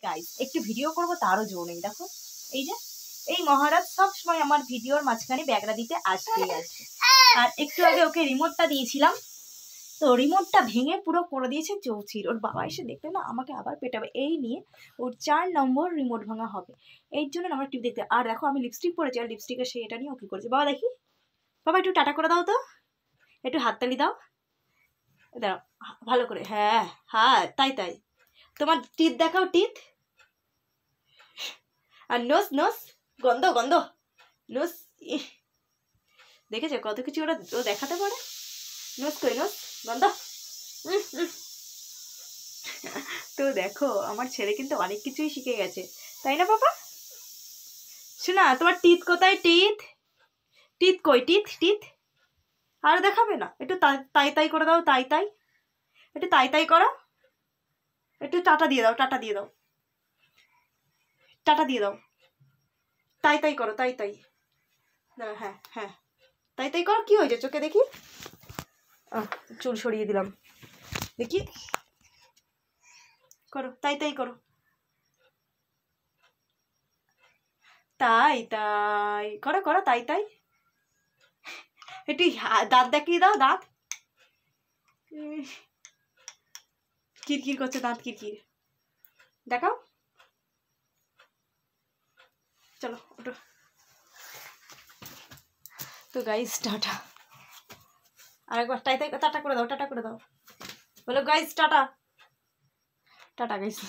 Guys একটু video করব তারও জো নেই। দেখো এই যে এই মহারাজ সব সময় আমার ভিডিওর মাঝখানে ব্যাগরা দিতে আসতেই আসে। আর একটু আগে ওকে রিমোটটা দিয়েছিলাম, তো রিমোটটা ভেঙে পুরো করে দিয়েছে চৌচির। ওর বাবা এসে দেখলে না আমাকে আবার পেটাবে। এই নিয়ে ওর 4 নম্বর রিমোট ভাঙা হবে। এই জন্য আমরা টিভি দেখতে। আর দেখো আমি লিপস্টিক পরেছি, আর লিপস্টিকের সে এটা নিয়ে ও কি করেছে। বাবা দেখি, বাবা একটু টাটা করে দাও তো, একটু হাততালি দাও, দাও ভালো করে। হ্যাঁ হ্যাঁ তাই তাই। তোমার টিথ দেখাও, টিথ। আর নোস, নোস গন্ধ গন্ধ, নোস। দেখেছো কত কিছু ওরা ও দেখাতে পারে। নোস কই, নোস গন্ধ। তো দেখো আমার ছেলে কিন্তু অনেক কিছুই শিখে গেছে, তাই না বাবা? শোনা তোমার টিথ কোথায়, টিথ, টিথ কই, টিথ, টিথ। আর দেখাবে না, একটু তাই তাই করে দাও, তাই তাই, একটু তাই তাই করো, একটু টাটা দিয়ে দাও, টাটা দিয়ে দাও, টাটা দিয়ে দাও, তাই তাই করো, তাই তাই। হ্যাঁ হ্যাঁ তাই তাই করো। কি হয়েছে চোখে দেখি? চুল সরিয়ে দিলাম, দেখি করো, তাই তাই করো, তাই তাই করো, করো তাই তাই। একটু দাঁত দেখিয়ে দাও, দাঁত কিরকির করছে, দাঁত কিরকির দেখাও। চলো ওটো। তো গাইস টাটা, আরেকবার তাই তাই টাটা করে দাও, টাটা করে দাও, বলো গাইস টাটা, টাটা গাইস।